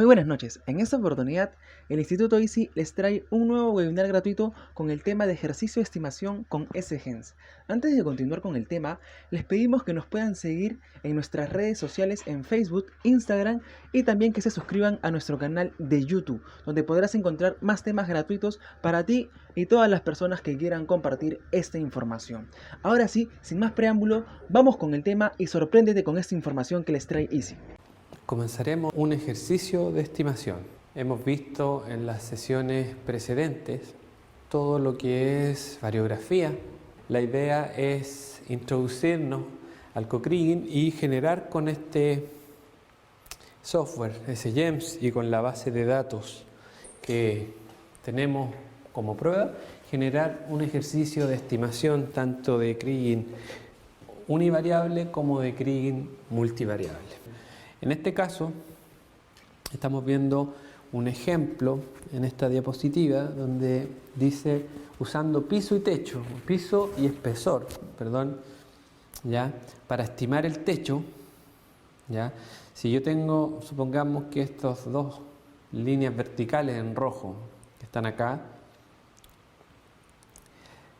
Muy buenas noches. En esta oportunidad, el Instituto ISI les trae un nuevo webinar gratuito con el tema de ejercicio de estimación con SGENS. Antes de continuar con el tema, les pedimos que nos puedan seguir en nuestras redes sociales en Facebook, Instagram y también que se suscriban a nuestro canal de YouTube, donde podrás encontrar más temas gratuitos para ti y todas las personas que quieran compartir esta información. Ahora sí, sin más preámbulo, vamos con el tema y sorpréndete con esta información que les trae ISI. Comenzaremos un ejercicio de estimación. Hemos visto en las sesiones precedentes todo lo que es variografía. La idea es introducirnos al Cochrane y generar con este software, SGEMS, y con la base de datos que tenemos como prueba, generar un ejercicio de estimación tanto de Kriging univariable como de Kriging multivariable. En este caso, estamos viendo un ejemplo en esta diapositiva donde dice usando piso y espesor, ¿ya? Para estimar el techo, ¿ya? Si yo tengo, supongamos que estas dos líneas verticales en rojo que están acá,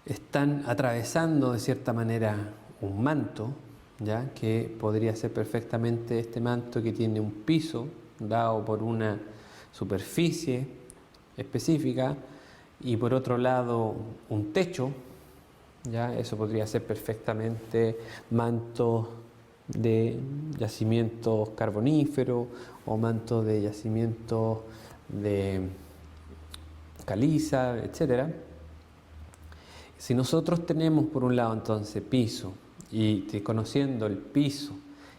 están atravesando de cierta manera un manto, ¿ya? Que podría ser perfectamente este manto que tiene un piso dado por una superficie específica y por otro lado un techo, ¿ya? Eso podría ser perfectamente manto de yacimientos carboníferos o manto de yacimientos de caliza, etcétera. Si nosotros tenemos por un lado entonces piso y conociendo el piso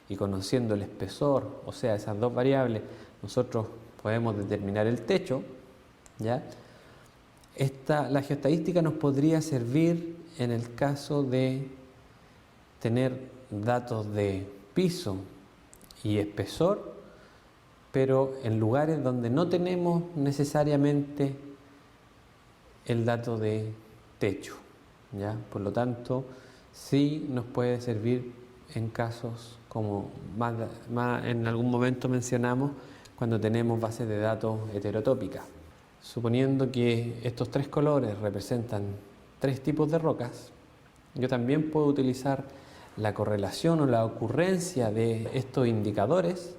y conociendo el espesor, o sea, esas dos variables, nosotros podemos determinar el techo, ¿ya? La geoestadística nos podría servir en el caso de tener datos de piso y espesor, pero en lugares donde no tenemos necesariamente el dato de techo, ¿ya? Por lo tanto, sí nos puede servir en casos como más en algún momento mencionamos cuando tenemos bases de datos heterotópicas. Suponiendo que estos tres colores representan tres tipos de rocas, yo también puedo utilizar la correlación o la ocurrencia de estos indicadores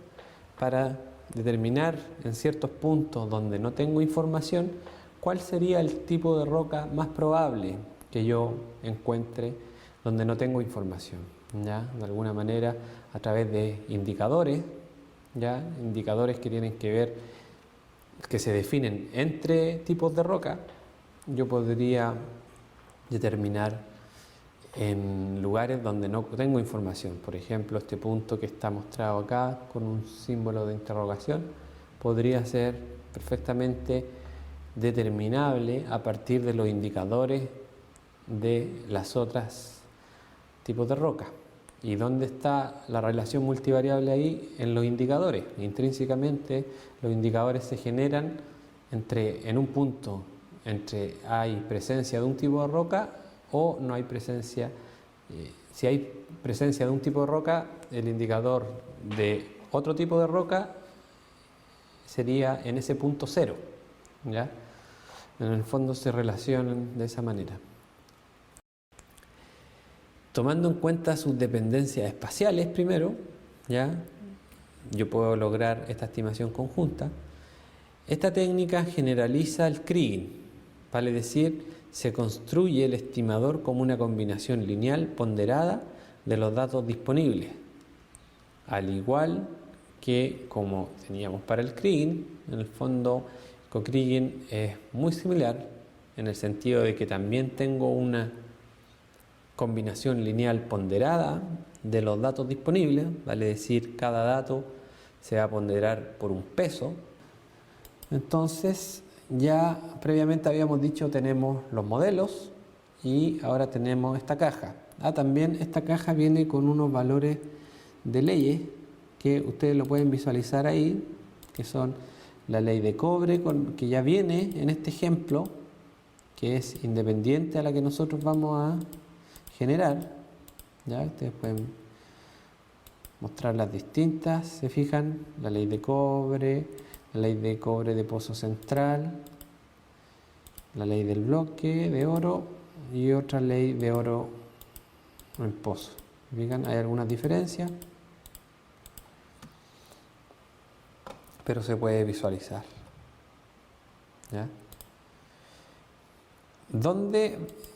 para determinar en ciertos puntos donde no tengo información cuál sería el tipo de roca más probable que yo encuentre donde no tengo información, ¿ya? De alguna manera a través de indicadores, ¿ya? Indicadores que tienen que ver, que se definen entre tipos de roca, yo podría determinar en lugares donde no tengo información. Por ejemplo, este punto que está mostrado acá con un símbolo de interrogación podría ser perfectamente determinable a partir de los indicadores de las otras tipos de roca. ¿Y dónde está la relación multivariable ahí? En los indicadores. Intrínsecamente los indicadores se generan en un punto entre hay presencia de un tipo de roca o no hay presencia. Si hay presencia de un tipo de roca, el indicador de otro tipo de roca sería en ese punto cero, ¿ya? En el fondo se relacionan de esa manera. Tomando en cuenta sus dependencias espaciales primero, ¿ya? Yo puedo lograr esta estimación conjunta. Esta técnica generaliza el Kriging, vale decir, se construye el estimador como una combinación lineal ponderada de los datos disponibles, al igual que como teníamos para el Kriging. En el fondo, Cochrane es muy similar en el sentido de que también tengo una combinación lineal ponderada de los datos disponibles, vale decir, cada dato se va a ponderar por un peso. Entonces, ya previamente habíamos dicho, tenemos los modelos y ahora tenemos esta caja. También esta caja viene con unos valores de leyes que ustedes lo pueden visualizar ahí, que son la ley de cobre, que ya viene en este ejemplo, que es independiente a la que nosotros vamos a generar, ¿ya? Ustedes pueden mostrar las distintas, se fijan, la ley de cobre, la ley de cobre de pozo central, la ley del bloque de oro y otra ley de oro en pozo. ¿Fijan? Hay algunas diferencias, pero se puede visualizar. ¿Ya?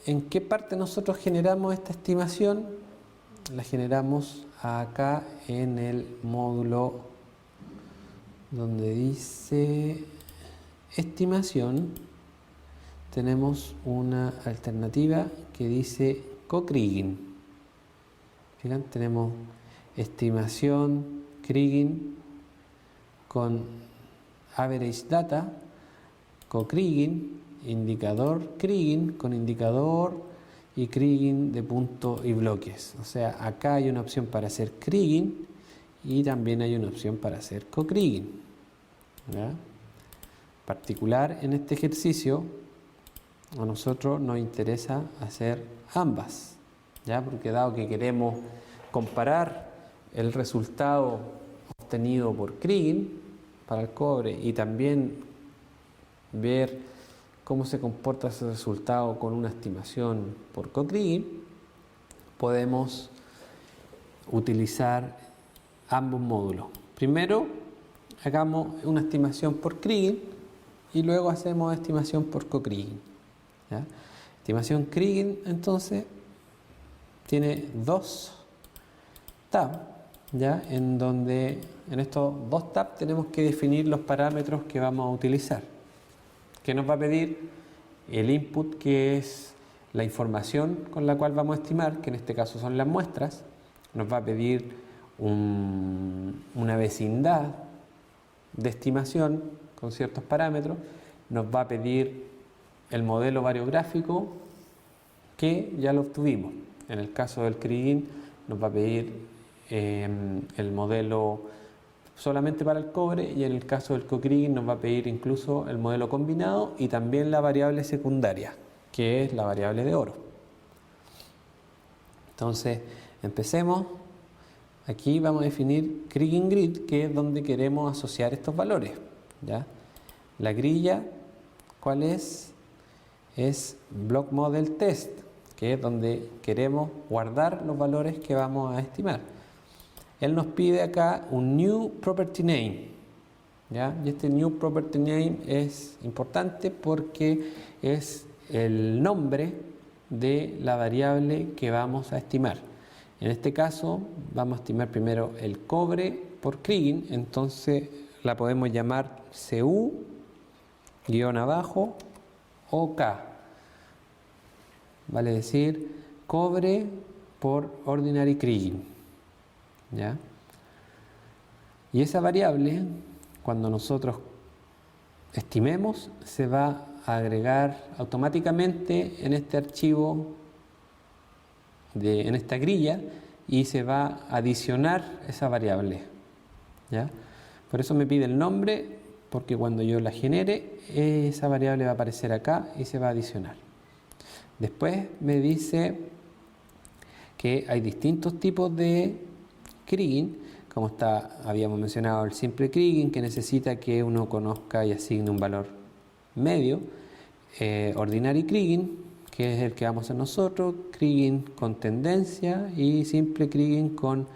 ¿En qué parte nosotros generamos esta estimación? La generamos acá en el módulo donde dice estimación. Tenemos una alternativa que dice co-Kriging. Fíjense, tenemos estimación Kriging con average data, co-Kriging, indicador Kriging con indicador y Kriging de puntos y bloques. O sea, acá hay una opción para hacer Kriging y también hay una opción para hacer co-Kriging. ¿Ya? Particular en este ejercicio, a nosotros nos interesa hacer ambas, ¿ya? Porque dado que queremos comparar el resultado obtenido por Kriging para el cobre y también ver cómo se comporta ese resultado con una estimación por co-Kriging, podemos utilizar ambos módulos. Primero hagamos una estimación por Kriging y luego hacemos estimación por co-Kriging. ¿Ya? Estimación Kriging entonces tiene dos tabs, ¿ya? En donde en estos dos tabs tenemos que definir los parámetros que vamos a utilizar. Que nos va a pedir el input, que es la información con la cual vamos a estimar, que en este caso son las muestras. Nos va a pedir una vecindad de estimación con ciertos parámetros. Nos va a pedir el modelo variográfico, que ya lo obtuvimos. En el caso del Kriging nos va a pedir el modelo solamente para el cobre, y en el caso del co-Kriging nos va a pedir incluso el modelo combinado y también la variable secundaria, que es la variable de oro. Entonces, empecemos. Aquí vamos a definir Kriging Grid, que es donde queremos asociar estos valores. ¿Ya? La grilla, ¿cuál es? Es Block Model Test, que es donde queremos guardar los valores que vamos a estimar. Él nos pide acá un New Property Name, ¿ya? Y este New Property Name es importante porque es el nombre de la variable que vamos a estimar. En este caso vamos a estimar primero el cobre por Kriging, entonces la podemos llamar CU-OK, vale decir cobre por Ordinary Kriging. ¿Ya? Y esa variable, cuando nosotros estimemos, se va a agregar automáticamente en este archivo, en esta grilla, y se va a adicionar esa variable. ¿Ya? Por eso me pide el nombre, porque cuando yo la genere, esa variable va a aparecer acá y se va a adicionar. Después me dice que hay distintos tipos de Kriging, como habíamos mencionado el simple Kriging, que necesita que uno conozca y asigne un valor medio, Ordinary Kriging, que es el que vamos a hacer nosotros, Kriging con tendencia, y simple Kriging con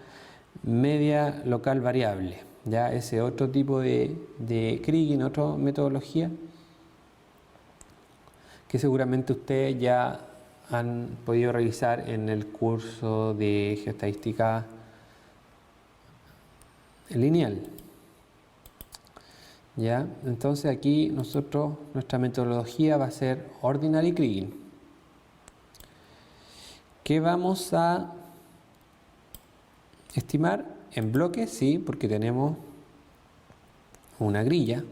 media local variable. Ya ese otro tipo de Kriging, otra metodología que seguramente ustedes ya han podido revisar en el curso de geoestadística lineal. ¿Ya? Entonces aquí nuestra metodología va a ser Ordinary Kriging. ¿Qué vamos a estimar? En bloques, sí, porque tenemos una grilla.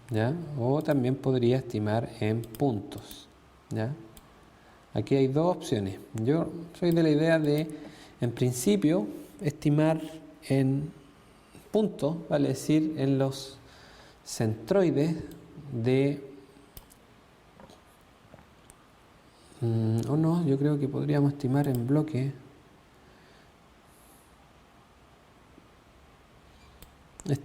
¿Ya? O también podría estimar en puntos. ¿Ya? Aquí hay dos opciones. Yo soy de la idea de, en principio, estimar en puntos, vale decir, en los centroides de... o no, yo creo que podríamos estimar en bloque.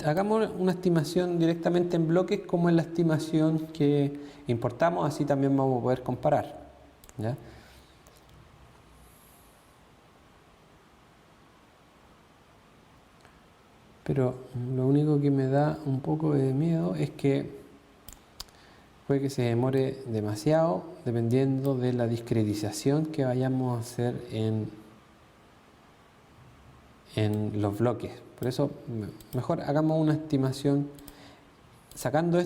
hagamos una estimación directamente en bloques como es la estimación que importamos, así también vamos a poder comparar, ¿ya? Pero lo único que me da un poco de miedo es que puede que se demore demasiado dependiendo de la discretización que vayamos a hacer en los bloques. Por eso mejor hagamos una estimación sacando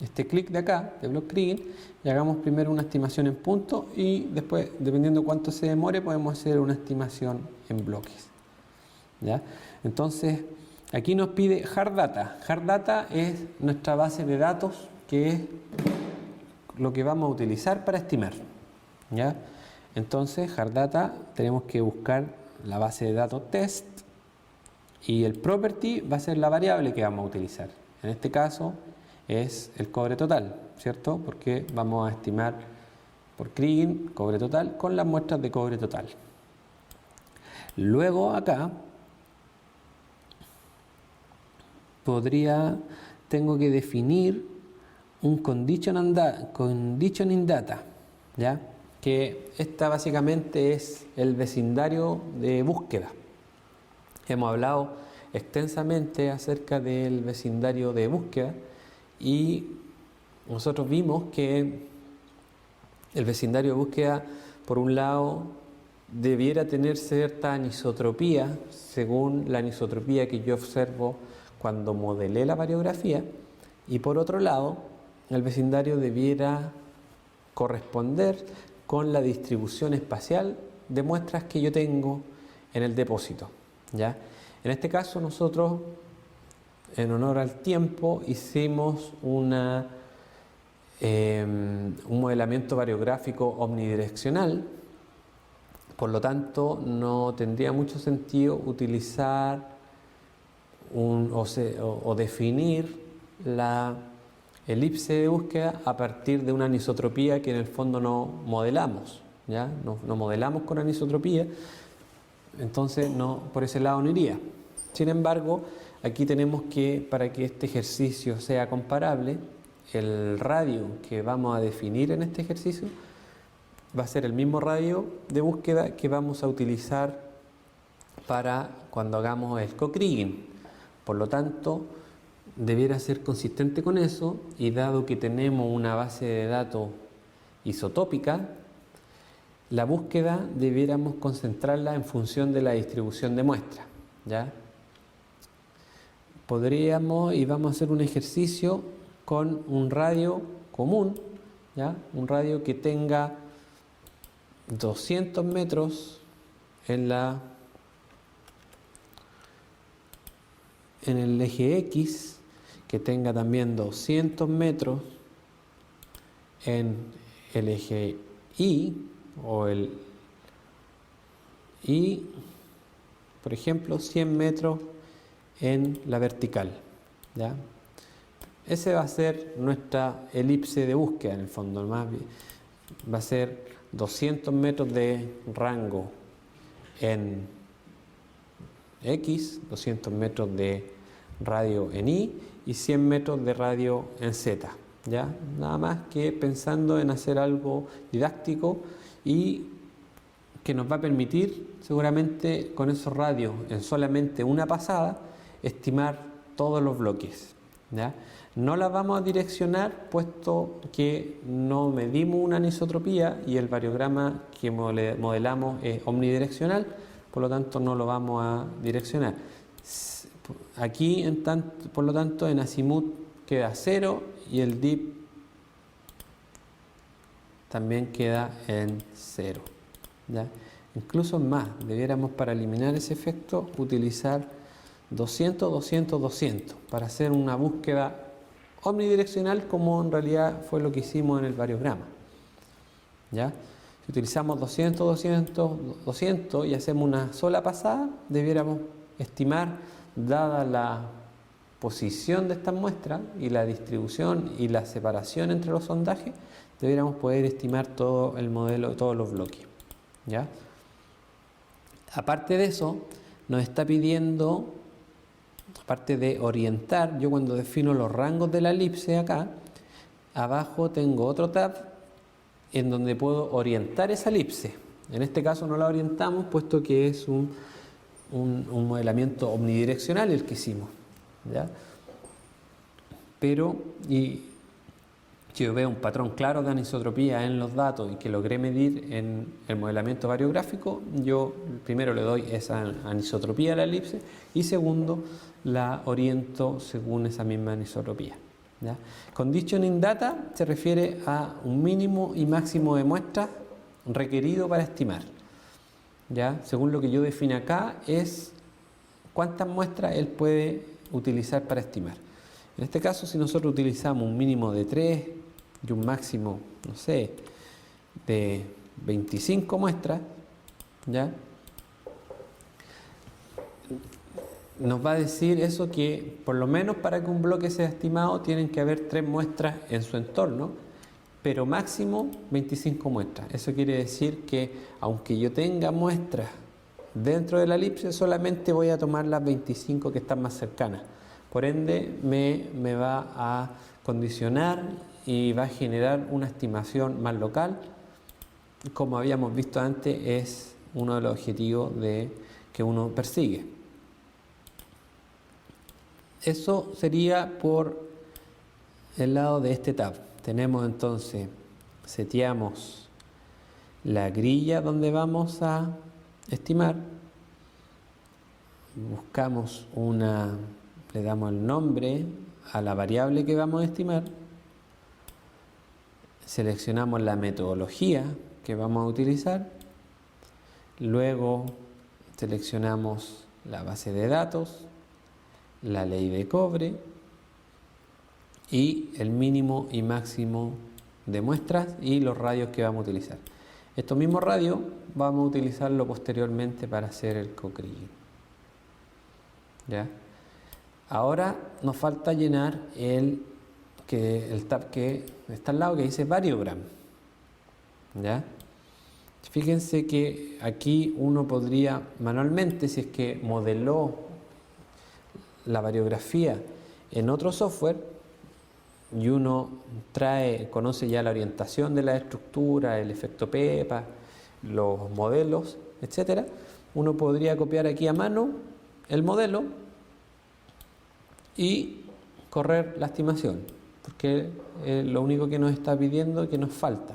este clic de acá, de Block Kriging, y hagamos primero una estimación en punto y después, dependiendo cuánto se demore, podemos hacer una estimación en bloques, ¿ya? Entonces, aquí nos pide Hard Data. Hard Data es nuestra base de datos, que es lo que vamos a utilizar para estimar, ¿ya? Entonces, Hard Data, tenemos que buscar la base de datos test y el property va a ser la variable que vamos a utilizar. En este caso es el cobre total, ¿cierto? Porque vamos a estimar por Kriging cobre total con las muestras de cobre total. Luego acá tengo que definir un conditioning data, ¿ya? Que esta básicamente es el vecindario de búsqueda. Hemos hablado extensamente acerca del vecindario de búsqueda y nosotros vimos que el vecindario de búsqueda, por un lado, debiera tener cierta anisotropía según la anisotropía que yo observo cuando modelé la variografía, y por otro lado, el vecindario debiera corresponder con la distribución espacial de muestras que yo tengo en el depósito, ¿ya? En este caso nosotros, en honor al tiempo, hicimos un modelamiento variográfico omnidireccional. Por lo tanto, no tendría mucho sentido utilizar o definir la elipse de búsqueda a partir de una anisotropía que en el fondo no modelamos, ¿ya? No modelamos con anisotropía, entonces por ese lado no iría. Sin embargo, aquí tenemos que, para que este ejercicio sea comparable, el radio que vamos a definir en este ejercicio va a ser el mismo radio de búsqueda que vamos a utilizar para cuando hagamos el co-kriging. Por lo tanto, debiera ser consistente con eso, y dado que tenemos una base de datos isotópica, la búsqueda debiéramos concentrarla en función de la distribución de muestras, ¿ya? Podríamos, y vamos a hacer un ejercicio con un radio común, ¿ya? Un radio que tenga 200 metros en el eje X, que tenga también 200 metros en el eje Y, y, por ejemplo, 100 metros en la vertical, ¿ya? Ese va a ser nuestra elipse de búsqueda en el fondo. Va a ser 200 metros de rango en X, 200 metros de radio en Y y 100 metros de radio en Z, ¿ya? Nada más que pensando en hacer algo didáctico y que nos va a permitir seguramente con esos radios en solamente una pasada estimar todos los bloques, ¿ya? No las vamos a direccionar puesto que no medimos una anisotropía y el variograma que modelamos es omnidireccional, por lo tanto no lo vamos a direccionar. Aquí, por lo tanto, en azimut queda 0 y el dip también queda en 0, ¿ya? Incluso más, debiéramos, para eliminar ese efecto, utilizar 200, 200, 200 para hacer una búsqueda omnidireccional, como en realidad fue lo que hicimos en el variograma, ¿ya? Si utilizamos 200, 200, 200 y hacemos una sola pasada, debiéramos estimar, dada la posición de estas muestras y la distribución y la separación entre los sondajes, debiéramos poder estimar todo el modelo, todos los bloques, ¿ya? Aparte de eso, nos está pidiendo, aparte de orientar, yo cuando defino los rangos de la elipse acá, abajo tengo otro tab en donde puedo orientar esa elipse. En este caso no la orientamos puesto que es un modelamiento omnidireccional el que hicimos, ¿ya? Pero, y si yo veo un patrón claro de anisotropía en los datos y que logré medir en el modelamiento variográfico, yo primero le doy esa anisotropía a la elipse y segundo la oriento según esa misma anisotropía, ¿ya? Condition in data se refiere a un mínimo y máximo de muestras requerido para estimar, ¿ya? Según lo que yo define acá es cuántas muestras él puede utilizar para estimar. En este caso, si nosotros utilizamos un mínimo de 3 y un máximo, no sé, de 25 muestras, ¿ya? Nos va a decir eso que por lo menos para que un bloque sea estimado tienen que haber 3 muestras en su entorno, pero máximo 25 muestras. Eso quiere decir que aunque yo tenga muestras dentro de la elipse, solamente voy a tomar las 25 que están más cercanas. Por ende, me va a condicionar y va a generar una estimación más local. Como habíamos visto antes, es uno de los objetivos que uno persigue. Eso sería por el lado de este tab. Tenemos entonces, seteamos la grilla donde vamos a estimar, buscamos le damos el nombre a la variable que vamos a estimar, seleccionamos la metodología que vamos a utilizar, luego seleccionamos la base de datos, la ley de cobre y el mínimo y máximo de muestras y los radios que vamos a utilizar. Estos mismos radios vamos a utilizarlo posteriormente para hacer el cocrill, ¿ya? Ahora nos falta llenar el tab que está al lado que dice variogram, ¿ya? Fíjense que aquí uno podría manualmente, si es que modeló la variografía en otro software y uno conoce ya la orientación de la estructura, el efecto Pepa, los modelos, etcétera, uno podría copiar aquí a mano el modelo y correr la estimación, porque lo único que nos está pidiendo es que nos falta.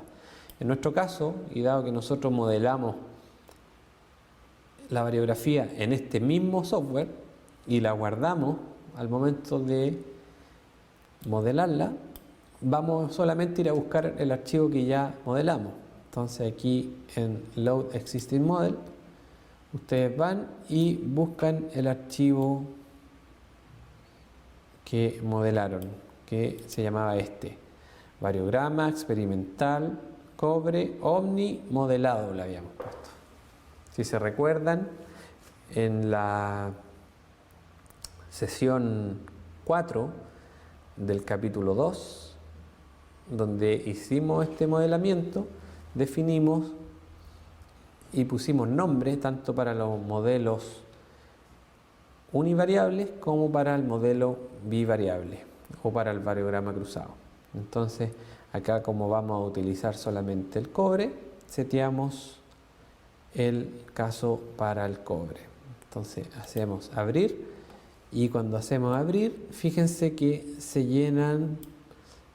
En nuestro caso, y dado que nosotros modelamos la variografía en este mismo software y la guardamos al momento de modelarla, vamos solamente a ir a buscar el archivo que ya modelamos. Entonces aquí en Load Existing Model ustedes van y buscan el archivo que modelaron, que se llamaba variograma experimental cobre omni modelado, le habíamos puesto. Si se recuerdan, en la sesión 4 del capítulo 2, donde hicimos este modelamiento, definimos y pusimos nombre tanto para los modelos univariables como para el modelo bivariable o para el variograma cruzado. Entonces acá, como vamos a utilizar solamente el cobre, seteamos el caso para el cobre. Entonces hacemos abrir y cuando hacemos abrir, fíjense que se llenan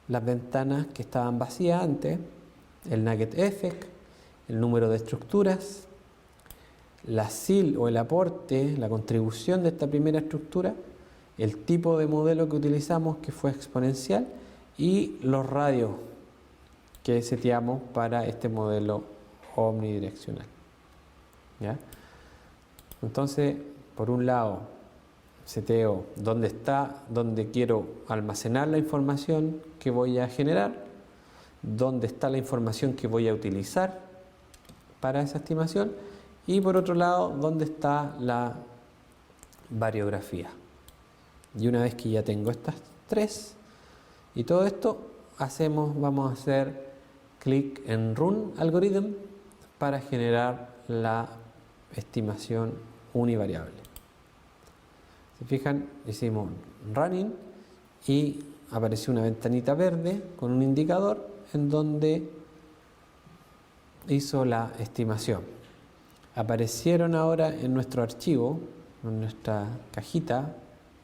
las ventanas que estaban vacías antes, el nugget effect, el número de estructuras, la SIL o el aporte, la contribución de esta primera estructura, el tipo de modelo que utilizamos, que fue exponencial, y los radios que seteamos para este modelo omnidireccional, ¿ya? Entonces, por un lado, seteo dónde quiero almacenar la información que voy a generar, dónde está la información que voy a utilizar para esa estimación, y por otro lado, dónde está la variografía. Y una vez que ya tengo estas tres y todo esto, vamos a hacer clic en Run Algorithm para generar la estimación univariable. Se fijan, hicimos running y apareció una ventanita verde con un indicador en donde hizo la estimación. Aparecieron ahora en nuestro archivo, en nuestra cajita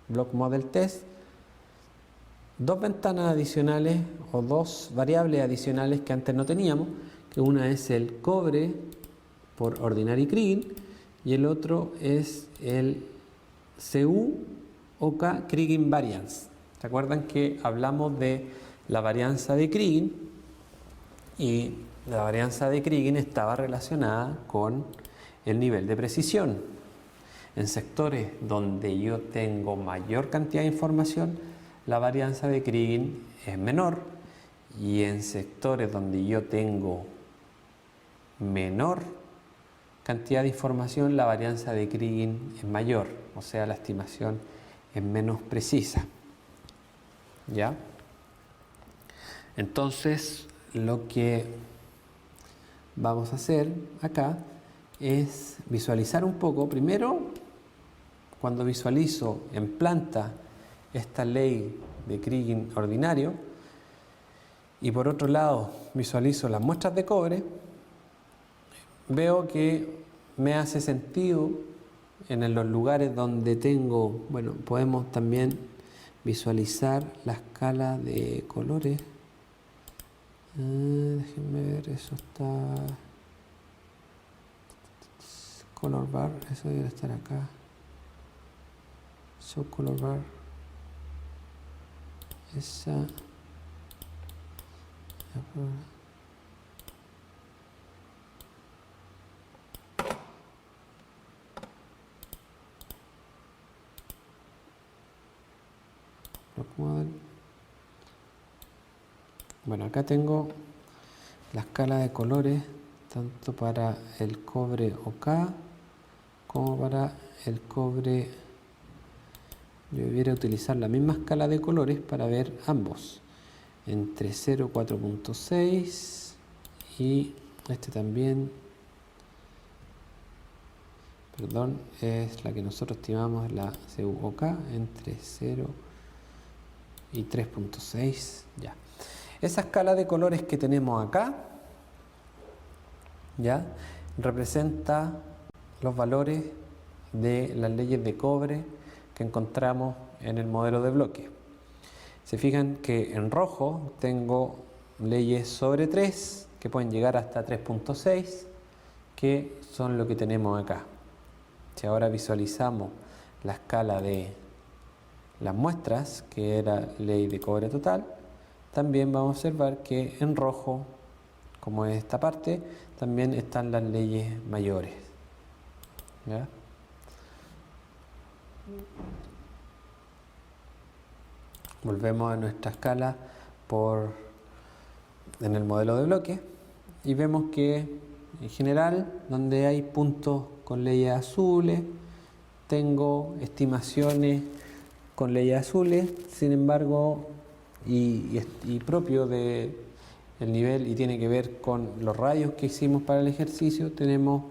Block Model Test, dos ventanas adicionales o dos variables adicionales que antes no teníamos, que una es el cobre por Ordinary Kriging y el otro es el CU-OK Kriging Variance. ¿Se acuerdan que hablamos de la varianza de Kriging? Y la varianza de Kriging estaba relacionada con el nivel de precisión. En sectores donde yo tengo mayor cantidad de información, la varianza de Kriging es menor, y en sectores donde yo tengo menor cantidad de información, la varianza de Kriging es mayor, o sea, la estimación es menos precisa. ¿Ya? Entonces, lo que vamos a hacer acá es visualizar un poco. Primero, cuando visualizo en planta esta ley de Kriging ordinario, y por otro lado visualizo las muestras de cobre, veo que me hace sentido en los lugares donde tengo, bueno, podemos también visualizar la escala de colores. Déjenme ver, eso está color bar, eso debe estar acá. Show color bar, esa. Bueno, acá tengo la escala de colores tanto para el cobre OK como para el cobre. Yo debiera utilizar la misma escala de colores para ver ambos, entre 0 y 4.6, y este también, perdón, es la que nosotros estimamos, la CU-OK, entre 0 y 3.6. Ya. Esa escala de colores que tenemos acá, ya, representa los valores de las leyes de cobre que encontramos en el modelo de bloque. Se fijan que en rojo tengo leyes sobre 3 que pueden llegar hasta 3.6, que son lo que tenemos acá. Si ahora visualizamos la escala de las muestras, que era ley de cobre total, también vamos a observar que en rojo, como es esta parte, también están las leyes mayores. ¿Ya? Volvemos a nuestra escala en el modelo de bloque y vemos que en general, donde hay puntos con leyes azules, tengo estimaciones con leyes azules. Sin embargo, y propio del nivel, y tiene que ver con los rayos que hicimos para el ejercicio, tenemos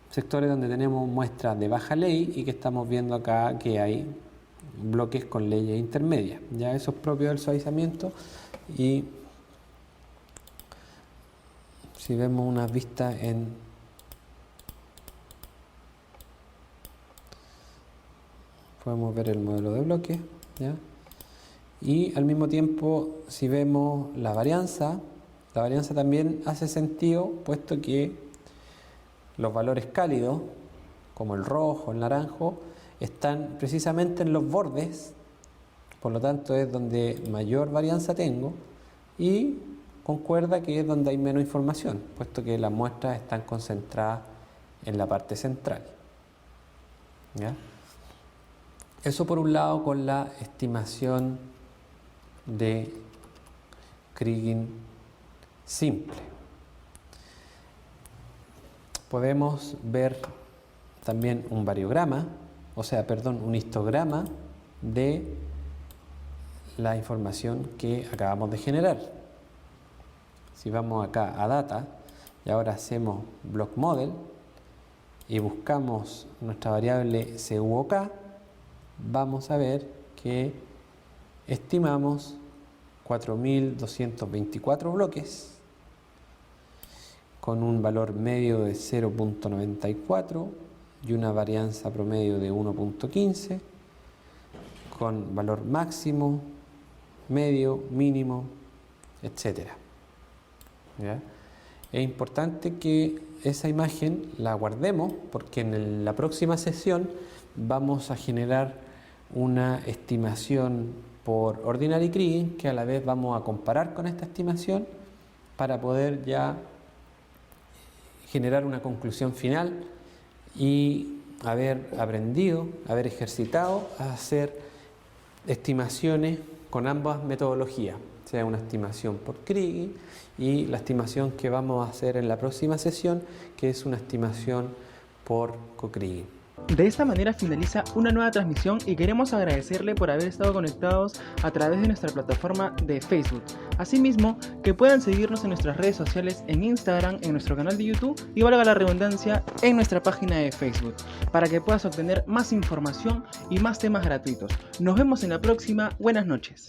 sectores donde tenemos muestras de baja ley y que estamos viendo acá que hay bloques con leyes intermedias. Ya eso es propio del suavizamiento. Y si vemos una vista podemos ver el modelo de bloque, ¿ya? Y al mismo tiempo, si vemos la varianza también hace sentido, puesto que los valores cálidos, como el rojo, el naranjo, están precisamente en los bordes, por lo tanto es donde mayor varianza tengo, y concuerda que es donde hay menos información, puesto que las muestras están concentradas en la parte central. ¿Ya? Eso por un lado con la estimación de Kriging simple. Podemos ver también un variograma, un histograma de la información que acabamos de generar. Si vamos acá a Data y ahora hacemos Block Model y buscamos nuestra variable CUOK, vamos a ver que estimamos 4.224 bloques con un valor medio de 0.94 y una varianza promedio de 1.15, con valor máximo, medio, mínimo, etc. ¿Ya? Es importante que esa imagen la guardemos porque en la próxima sesión vamos a generar una estimación por Ordinary Kriging que a la vez vamos a comparar con esta estimación para poder ya generar una conclusión final y haber aprendido, haber ejercitado a hacer estimaciones con ambas metodologías, sea una estimación por Kriging y la estimación que vamos a hacer en la próxima sesión, que es una estimación por Co-Kriging. De esta manera finaliza una nueva transmisión y queremos agradecerle por haber estado conectados a través de nuestra plataforma de Facebook. Asimismo, que puedan seguirnos en nuestras redes sociales, en Instagram, en nuestro canal de YouTube y, valga la redundancia, en nuestra página de Facebook, para que puedas obtener más información y más temas gratuitos. Nos vemos en la próxima. Buenas noches.